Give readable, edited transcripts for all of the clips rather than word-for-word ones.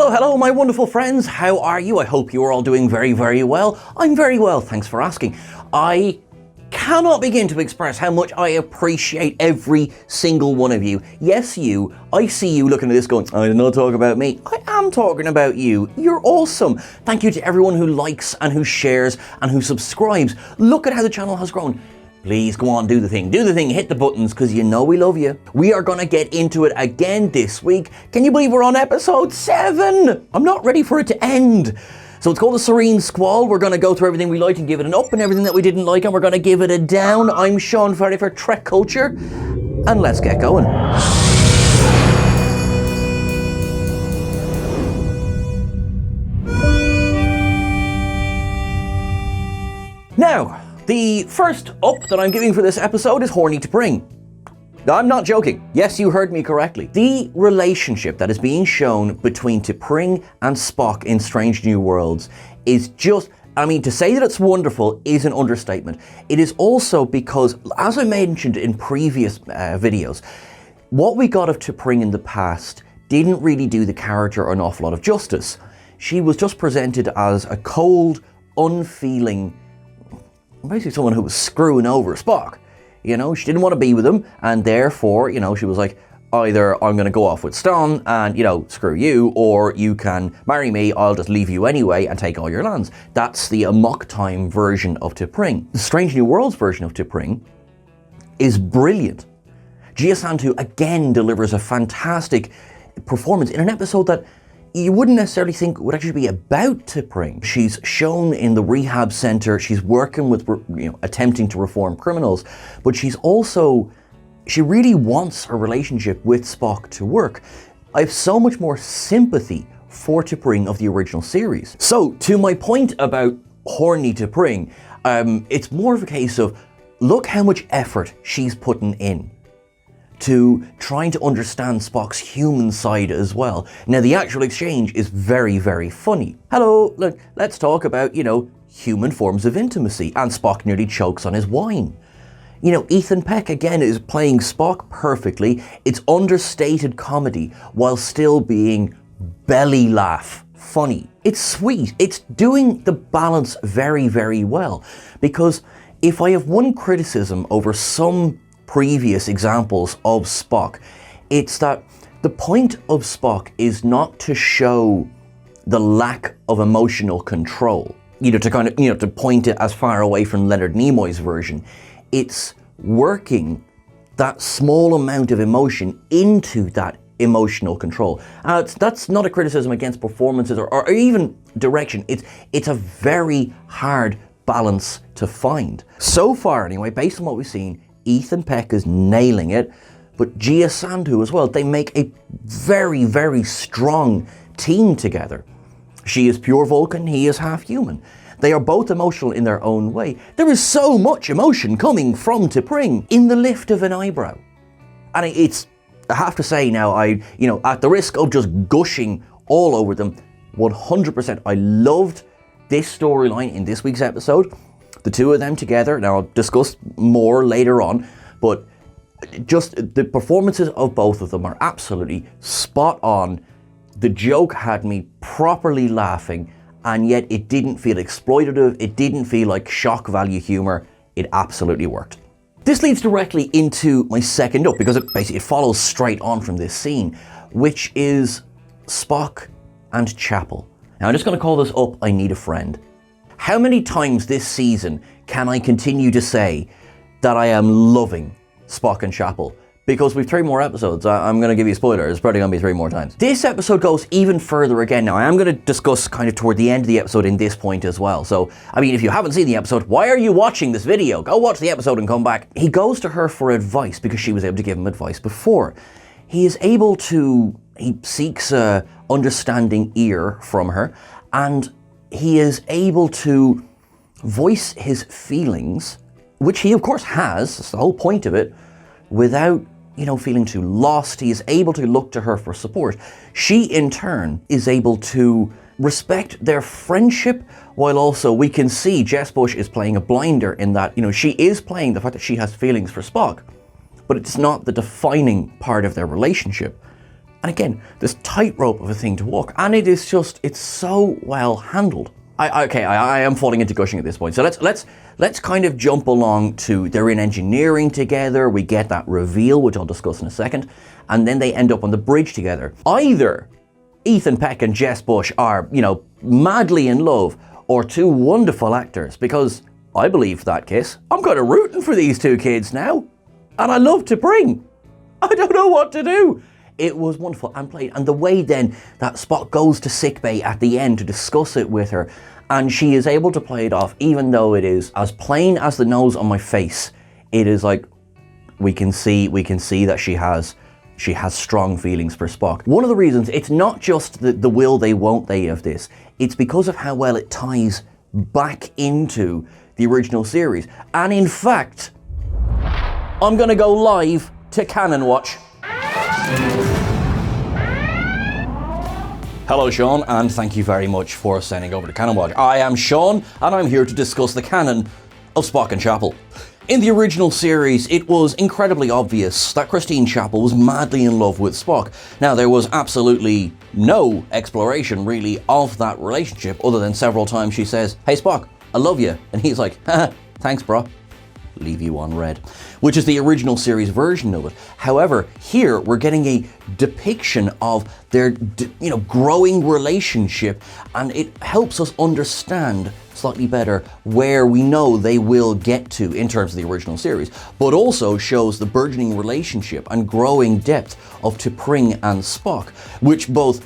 Hello, hello, my wonderful friends. How are you? I hope you are all doing very, very well. I'm very well, thanks for asking. I cannot begin to express how much I appreciate every single one of you. Yes, you. I see you looking at this going, I did not talk about me. I am talking about you. You're awesome. Thank you to everyone who likes and who shares and who subscribes. Look at how the channel has grown. Please go on, do the thing, hit the buttons, because you know we love you. We are going to get into it again this week. Can you believe we're on episode 7? I'm not ready for it to end. So it's called the Serene Squall. We're going to go through everything we liked and give it an up, and everything that we didn't like, and we're going to give it a down. I'm Sean Ferry for Trek Culture, and let's get going. Now, the first up that I'm giving for this episode is Horny T'Pring. I'm not joking. Yes, you heard me correctly. The relationship that is being shown between T'Pring and Spock in Strange New Worlds is just, I mean, to say that it's wonderful is an understatement. It is also because, as I mentioned in previous videos, what we got of T'Pring in the past didn't really do the character an awful lot of justice. She was just presented as a cold, unfeeling, basically someone who was screwing over Spock. You know, she didn't want to be with him, and therefore, you know, she was like, either I'm going to go off with Ston and, you know, screw you, or you can marry me, I'll just leave you anyway and take all your lands. That's the Amok Time version of T'Pring. The Strange New Worlds version of T'Pring is brilliant. Gia Santu again delivers a fantastic performance in an episode that you wouldn't necessarily think would actually be about T'Pring. She's shown in the rehab center, she's working with, you know, attempting to reform criminals, but she's also, she really wants her relationship with Spock to work. I have so much more sympathy for T'Pring of the original series. So, to my point about Horny T'Pring, it's more of a case of, look how much effort she's putting in to trying to understand Spock's human side as well. Now, the actual exchange is very, very funny. Hello, look, let's talk about, you know, human forms of intimacy. And Spock nearly chokes on his wine. You know, Ethan Peck, again, is playing Spock perfectly. It's understated comedy while still being belly laugh funny. It's sweet. It's doing the balance very, very well. Because if I have one criticism over some previous examples of Spock, it's that the point of Spock is not to show the lack of emotional control, you know, to kind of, you know, to point it as far away from Leonard Nimoy's version. It's working that small amount of emotion into that emotional control. That's not a criticism against performances or even direction. It's a very hard balance to find. So far anyway, based on what we've seen, Ethan Peck is nailing it, but Gia Santu as well. They make a very, very strong team together. She is pure Vulcan, he is half human. They are both emotional in their own way. There is so much emotion coming from T'Pring in the lift of an eyebrow. And it's, I have to say now, you know, at the risk of just gushing all over them, 100%, I loved this storyline in this week's episode. The two of them together, now I'll discuss more later on, but just the performances of both of them are absolutely spot on. The joke had me properly laughing, and yet it didn't feel exploitative, it didn't feel like shock value humor, it absolutely worked. This leads directly into my second up, because it follows straight on from this scene, which is Spock and Chapel. Now I'm just going to call this up, I Need a Friend. How many times this season can I continue to say that I am loving Spock and Chapel? Because we've 3 more episodes. I'm going to give you a spoiler. It's probably going to be 3 more times. This episode goes even further again. Now, I am going to discuss kind of toward the end of the episode in this point as well. So, I mean, if you haven't seen the episode, why are you watching this video? Go watch the episode and come back. He goes to her for advice because she was able to give him advice before. He seeks a understanding ear from her, and he is able to voice his feelings, which he of course has, that's the whole point of it, without, you know, feeling too lost. He is able to look to her for support. She in turn is able to respect their friendship, while also we can see Jess Bush is playing a blinder in that, you know, she is playing the fact that she has feelings for Spock, but it's not the defining part of their relationship. And again, this tightrope of a thing to walk, and it is just, it's so well handled. I am falling into gushing at this point. So let's kind of jump along to, they're in engineering together, we get that reveal, which I'll discuss in a second, and then they end up on the bridge together. Either Ethan Peck and Jess Bush are, madly in love, or two wonderful actors, because I believe that kiss. I'm kind of rooting for these two kids now, and I love T'Pring. I don't know what to do. It was wonderful and played, and the way then that Spock goes to sickbay at the end to discuss it with her, and she is able to play it off, even though it is as plain as the nose on my face. It is like, we can see that she has strong feelings for Spock. One of the reasons, it's not just the will they won't they of this, it's because of how well it ties back into the original series. And in fact, I'm gonna go live to Canon Watch. Hello Sean, and thank you very much for sending over to Canon Watch. I am Sean, and I'm here to discuss the canon of Spock and Chapel. In the original series, it was incredibly obvious that Christine Chapel was madly in love with Spock. Now, there was absolutely no exploration, really, of that relationship, other than several times she says, "Hey Spock, I love you," and he's like, "Haha, thanks bro. Leave you on red," which is the original series version of it. However, here we're getting a depiction of their, growing relationship, and it helps us understand slightly better where we know they will get to in terms of the original series, but also shows the burgeoning relationship and growing depth of T'Pring and Spock, which both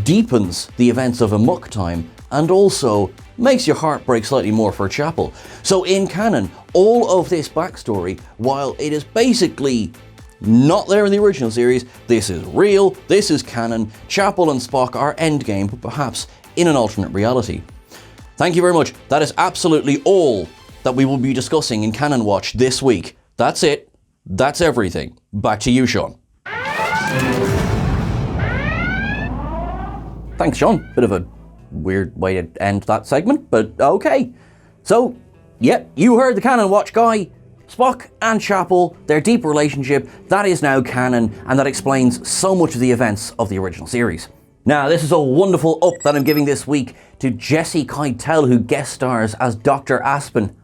deepens the events of Amok Time and also makes your heart break slightly more for Chapel. So in canon, all of this backstory, while it is basically not there in the original series, this is real, this is canon. Chapel and Spock are endgame, but perhaps in an alternate reality. Thank you very much. That is absolutely all that we will be discussing in Canon Watch this week. That's it. That's everything. Back to you, Sean. Thanks, Sean. Bit of a weird way to end that segment, but okay. So, yep, you heard the Canon Watch guy. Spock and Chapel, their deep relationship, that is now canon, and that explains so much of the events of the original series. Now, this is a wonderful up that I'm giving this week to Jesse Keitel, who guest stars as Dr. Aspen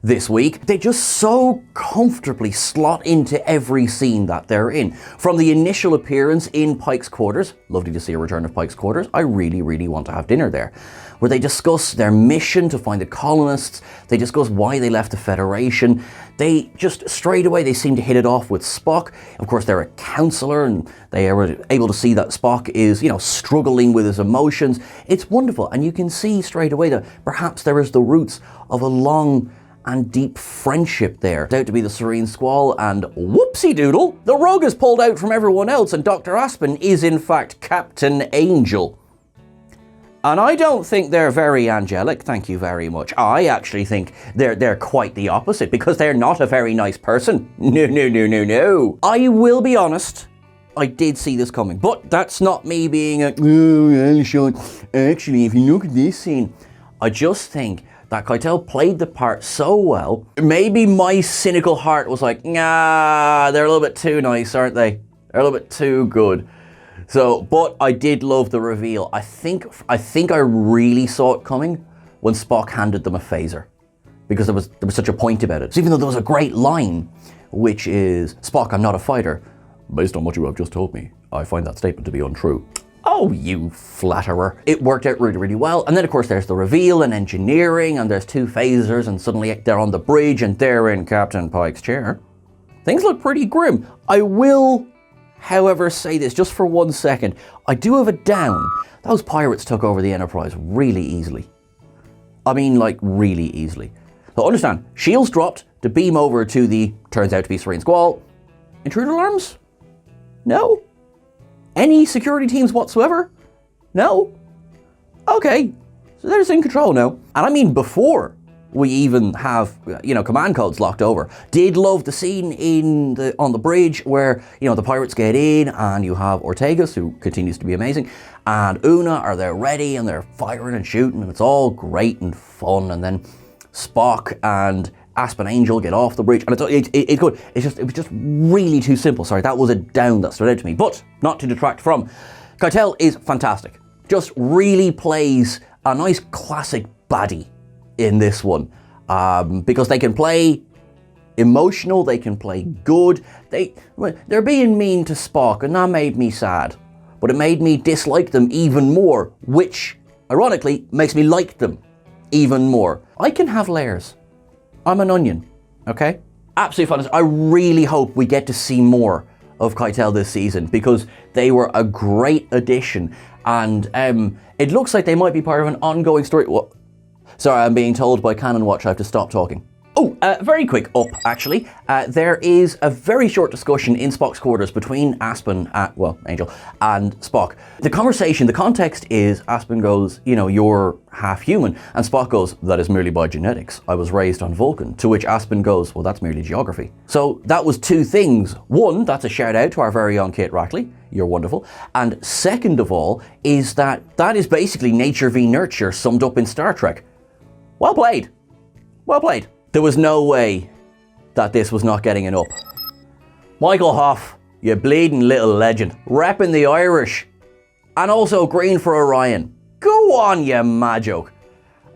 this week. They just so comfortably slot into every scene that they're in. From the initial appearance in Pike's quarters, lovely to see a return of Pike's quarters, I really, really want to have dinner there, where they discuss their mission to find the colonists, they discuss why they left the Federation, they just straight away they seem to hit it off with Spock. Of course, they're a counselor and they are able to see that Spock is, struggling with his emotions. It's wonderful, and you can see straight away that perhaps there is the roots of a long and deep friendship there. It's out to be the Serene Squall, and whoopsie doodle, the rug is pulled out from everyone else and Dr. Aspen is in fact Captain Angel. And I don't think they're very angelic, thank you very much. I actually think they're quite the opposite, because they're not a very nice person. No. I will be honest, I did see this coming, but that's not me being Sean, actually, if you look at this scene, I just think that Keitel played the part so well. Maybe my cynical heart was like, nah, they're a little bit too nice, aren't they? They're a little bit too good. So, but I did love the reveal. I think I really saw it coming when Spock handed them a phaser, because there was such a point about it. So even though there was a great line, which is, "Spock, I'm not a fighter. Based on what you have just told me, I find that statement to be untrue." Oh, you flatterer. It worked out really, really well. And then, of course, there's the reveal and engineering, and there's two phasers, and suddenly they're on the bridge, and they're in Captain Pike's chair. Things look pretty grim. I will, however, say this just for 1 second. I do have a down. Those pirates took over the Enterprise really easily. I mean, like, really easily. So understand, shields dropped to beam over to the, turns out to be Serene Squall. Intruder alarms? No? Any security teams whatsoever? No? Okay, so they're just in control now. And I mean before we even have, command codes locked over. Did love the scene on the bridge where, the pirates get in and you have Ortegas, who continues to be amazing, and Una are there ready and they're firing and shooting and it's all great and fun. And then Spock and Aspen Angel get off the bridge, and it's good. It was just really too simple. Sorry, that was a down that stood out to me, but not to detract from. Keitel is fantastic. Just really plays a nice classic baddie in this one, because they can play emotional, they can play good. They're being mean to Spock, and that made me sad. But it made me dislike them even more, which, ironically, makes me like them even more. I can have layers. I'm an onion, okay? Absolutely fantastic. I really hope we get to see more of Keitel this season, because they were a great addition, and it looks like they might be part of an ongoing story. Well, sorry, I'm being told by Canon Watch I have to stop talking. Oh, very quick up, actually. There is a very short discussion in Spock's quarters between Aspen, Angel, and Spock. The conversation, the context is Aspen goes, you know, you're half human. And Spock goes, that is merely by genetics. I was raised on Vulcan. To which Aspen goes, well, that's merely geography. So that was two things. One, that's a shout out to our very own Kate Rackley. You're wonderful. And second of all, is that is basically nature v nurture summed up in Star Trek. Well played. Well played. There was no way that this was not getting an up. Michael Hoff, you bleeding little legend, repping the Irish, and also green for Orion. Go on, you majoke.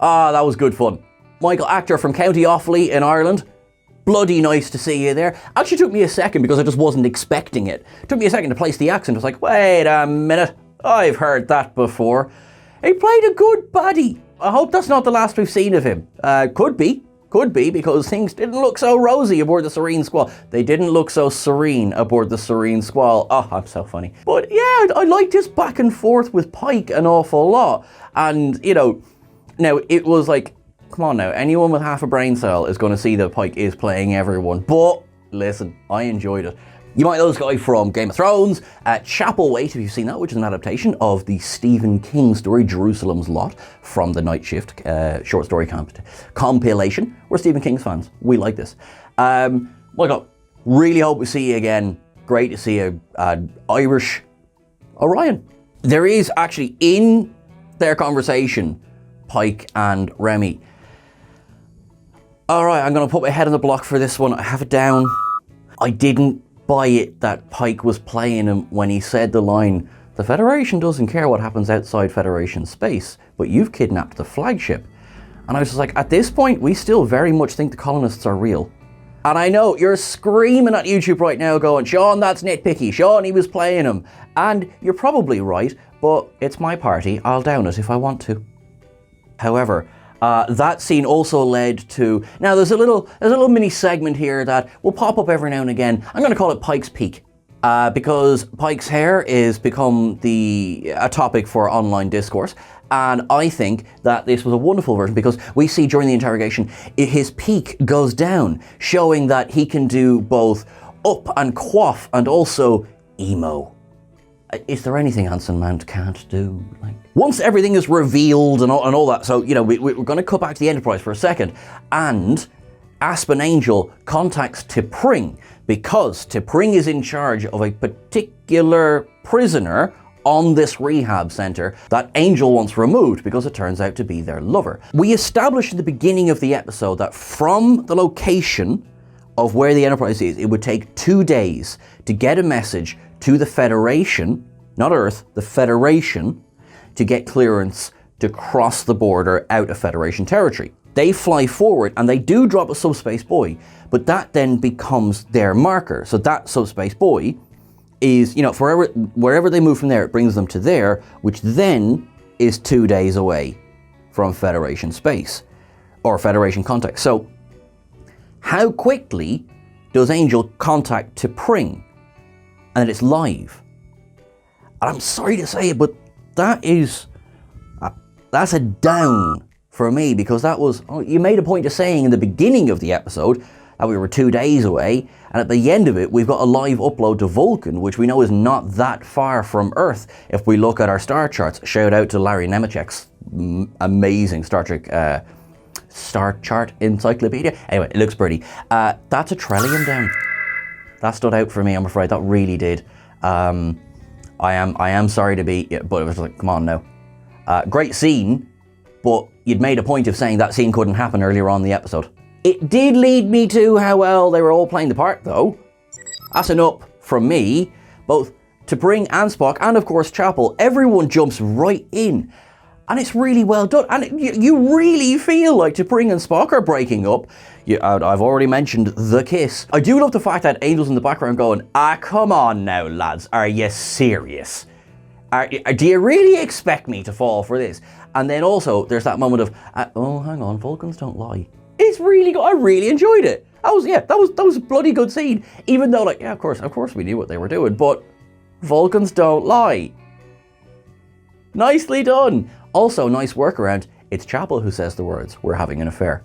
Ah, that was good fun. Michael, actor from County Offaly in Ireland. Bloody nice to see you there. Actually took me a second because I just wasn't expecting it. Took me a second to place the accent. I was like, wait a minute, I've heard that before. He played a good baddie. I hope that's not the last we've seen of him. Could be, because things didn't look so rosy aboard the Serene Squall. They didn't look so serene aboard the Serene Squall. Oh, I'm so funny. But yeah, I liked his back and forth with Pike an awful lot. And, you know, now it was like, come on now, anyone with half a brain cell is going to see that Pike is playing everyone. But listen, I enjoyed it. You might know this guy from Game of Thrones, Chapel Wait, if you've seen that, which is an adaptation of the Stephen King story, Jerusalem's Lot, from the Night Shift short story compilation. We're Stephen King's fans. We like this. My God, really hope we see you again. Great to see a Irish Orion. There is actually, in their conversation, Pike and Remy. All right, I'm going to put my head on the block for this one. I have it down. I didn't buy it that Pike was playing him when he said the line, the Federation doesn't care what happens outside Federation space, but you've kidnapped the flagship. And I was just like, at this point, we still very much think the colonists are real. And I know you're screaming at YouTube right now going, Sean, that's nitpicky. Sean, he was playing him. And you're probably right, but it's my party. I'll down it if I want to. However, that scene also led to, now there's a little mini segment here that will pop up every now and again. I'm going to call it Pike's Peak, because Pike's hair is become a topic for online discourse. And I think that this was a wonderful version because we see during the interrogation, his peak goes down, showing that he can do both up and quaff and also emo. Is there anything Hanson Mount can't do? Once everything is revealed and all that, so, you know, we're going to cut back to the Enterprise for a second, and Aspen Angel contacts T'Pring because T'Pring is in charge of a particular prisoner on this rehab center that Angel wants removed because it turns out to be their lover. We established at the beginning of the episode that from the location of where the Enterprise is, it would take 2 days to get a message to the Federation, not Earth, the Federation, to get clearance to cross the border out of Federation territory. They fly forward and they do drop a subspace buoy, but that then becomes their marker. So that subspace buoy is, you know, wherever they move from there, it brings them to there, which then is 2 days away from Federation space or Federation contact. So how quickly does Angel contact T'Pring? And then it's live. And I'm sorry to say it, but that's a down for me, because that was, you made a point of saying in the beginning of the episode that we were 2 days away, and at the end of it, we've got a live upload to Vulcan, which we know is not that far from Earth if we look at our star charts. Shout out to Larry Nemechek's amazing Star Trek star chart encyclopedia. Anyway, it looks pretty. That's a trillium down. That stood out for me, I'm afraid. That really did. I am sorry to be, but it was like, come on now. Great scene, but you'd made a point of saying that scene couldn't happen earlier on in the episode. It did lead me to how well they were all playing the part, though. That's an up from me. Both T'Pring and Spock, and of course Chapel, everyone jumps right in. And it's really well done. And you really feel like T'Pring and Spock are breaking up. I've already mentioned the kiss. I do love the fact that Angel's in the background going, come on now, lads. Are you serious? Do you really expect me to fall for this? And then also, there's that moment of, oh, hang on, Vulcans don't lie. It's really good. I really enjoyed it. That was a bloody good scene. Even though, like, yeah, of course we knew what they were doing, but Vulcans don't lie. Nicely done. Also, nice workaround. It's Chapel who says the words, "We're having an affair."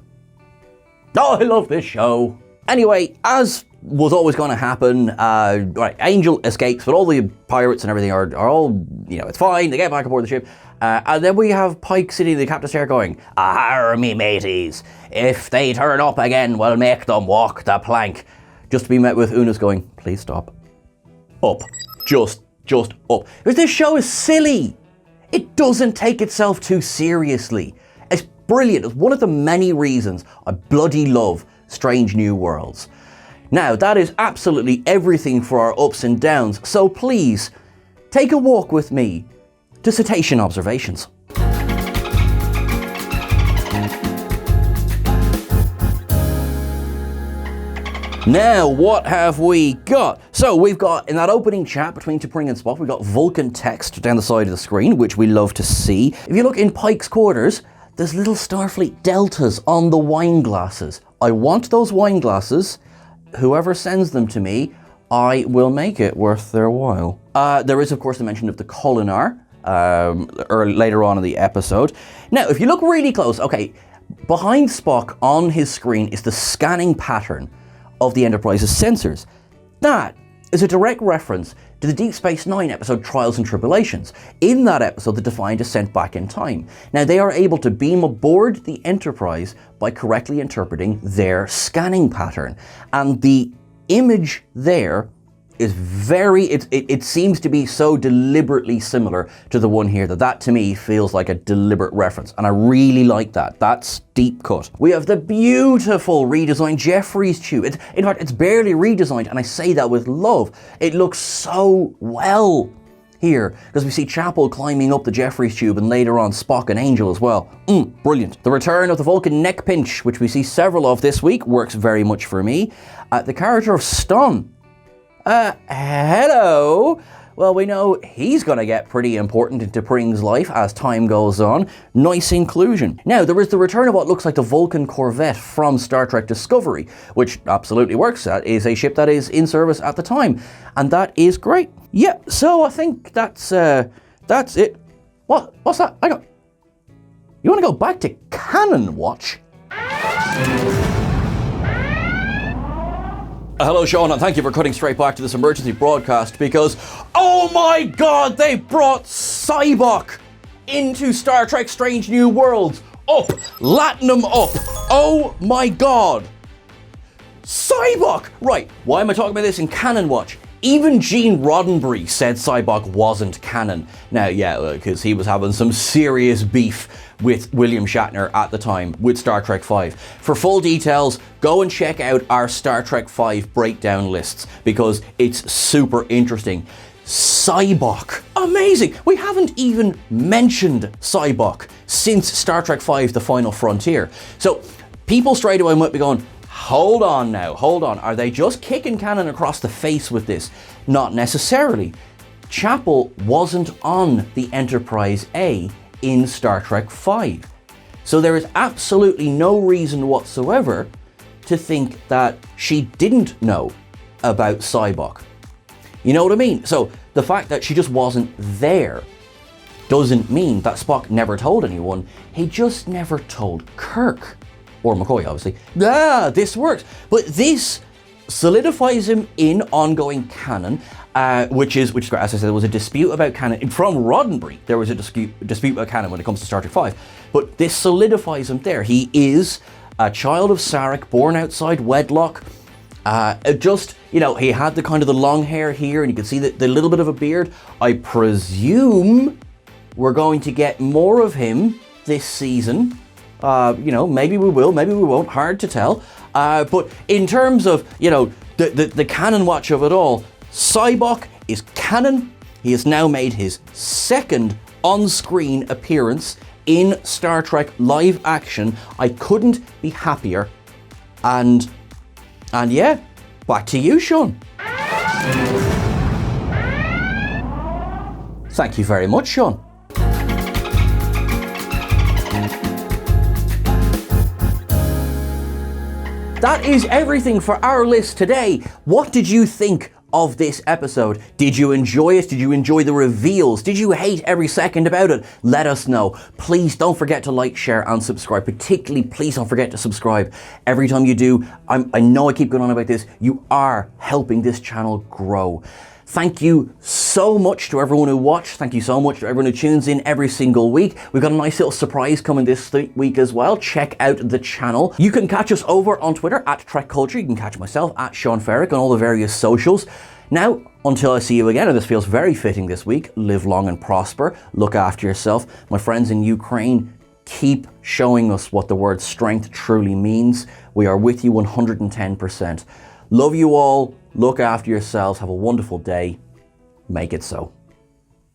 Oh, I love this show. Anyway, as was always going to happen, right, Angel escapes, but all the pirates and everything are all, it's fine. They get back aboard the ship. And then we have Pike sitting in the captain's chair going, "Ahar, me mateys. If they turn up again, we'll make them walk the plank." Just to be met with Una's going, "Please stop." Up. Just up. Because this show is silly. It doesn't take itself too seriously. It's brilliant. It's one of the many reasons I bloody love Strange New Worlds. Now, that is absolutely everything for our ups and downs, so please, take a walk with me to Cetacean Observations. Now, what have we got? So we've got, in that opening chat between T'Pring and Spock, we've got Vulcan text down the side of the screen, which we love to see. If you look in Pike's quarters, there's little Starfleet deltas on the wine glasses. I want those wine glasses. Whoever sends them to me, I will make it worth their while. There is, of course, the mention of the Colinar later on in the episode. Now, if you look really close, okay, behind Spock on his screen is the scanning pattern of the Enterprise's sensors. That is a direct reference to the Deep Space Nine episode Trials and Tribulations. In that episode, the Defiant is sent back in time. Now, they are able to beam aboard the Enterprise by correctly interpreting their scanning pattern. And the image there is it seems to be so deliberately similar to the one here that to me feels like a deliberate reference, and I really like that. That's deep cut. We have the beautiful redesigned Jeffries tube. In fact, it's barely redesigned, and I say that with love. It looks so well here, because we see Chapel climbing up the Jeffries tube, and later on Spock and Angel as well. Brilliant. The return of the Vulcan neck pinch, which we see several of this week, works very much for me. The character of Ston. Hello. Well, we know he's going to get pretty important in T'Pring's life as time goes on. Nice inclusion. Now, there is the return of what looks like the Vulcan Corvette from Star Trek Discovery, which absolutely works. That is a ship that is in service at the time, and that is great. Yeah, so I think that's it. What's that? Hang on. You want to go back to Canon Watch? Hello, Sean, and thank you for cutting straight back to this emergency broadcast because, oh my god, they brought Cybok into Star Trek Strange New Worlds. Up, Latinum up. Oh my god. Cybok! Right, why am I talking about this in Canon Watch? Even Gene Roddenberry said Cybok wasn't canon. Now, yeah, because he was having some serious beef with William Shatner at the time with Star Trek V. For full details, go and check out our Star Trek V breakdown lists because it's super interesting. Cybok. Amazing! We haven't even mentioned Cybok since Star Trek V, The Final Frontier. So people straight away might be going, hold on now, hold on. Are they just kicking Canon across the face with this? Not necessarily. Chapel wasn't on the Enterprise A in Star Trek V. So there is absolutely no reason whatsoever to think that she didn't know about Cybok. You know what I mean? So the fact that she just wasn't there doesn't mean that Spock never told anyone. He just never told Kirk. Or McCoy, obviously. This works. But this solidifies him in ongoing canon, which is great. As I said, there was a dispute about canon. From Roddenberry, there was a dispute about canon when it comes to Star Trek V. But this solidifies him there. He is a child of Sarek, born outside wedlock. He had the kind of the long hair here, and you can see the little bit of a beard. I presume we're going to get more of him this season. Maybe we will, maybe we won't, hard to tell. But in terms of, the canon watch of it all, Cybok is canon. He has now made his second on-screen appearance in Star Trek live action. I couldn't be happier. And yeah, back to you, Sean. Thank you very much, Sean. That is everything for our list today. What did you think of this episode? Did you enjoy it? Did you enjoy the reveals? Did you hate every second about it? Let us know. Please don't forget to like, share, and subscribe. Particularly, please don't forget to subscribe. Every time you do, I know I keep going on about this, you are helping this channel grow. Thank you so much to everyone who watched. Thank you so much to everyone who tunes in every single week. We've got a nice little surprise coming this week as well. Check out the channel. You can catch us over on Twitter at Trek Culture. You can catch myself at Sean Ferrick on all the various socials. Now, until I see you again, and this feels very fitting this week, live long and prosper. Look after yourself. My friends in Ukraine, keep showing us what the word strength truly means. We are with you 110%. Love you all. Look after yourselves. Have a wonderful day. Make it so.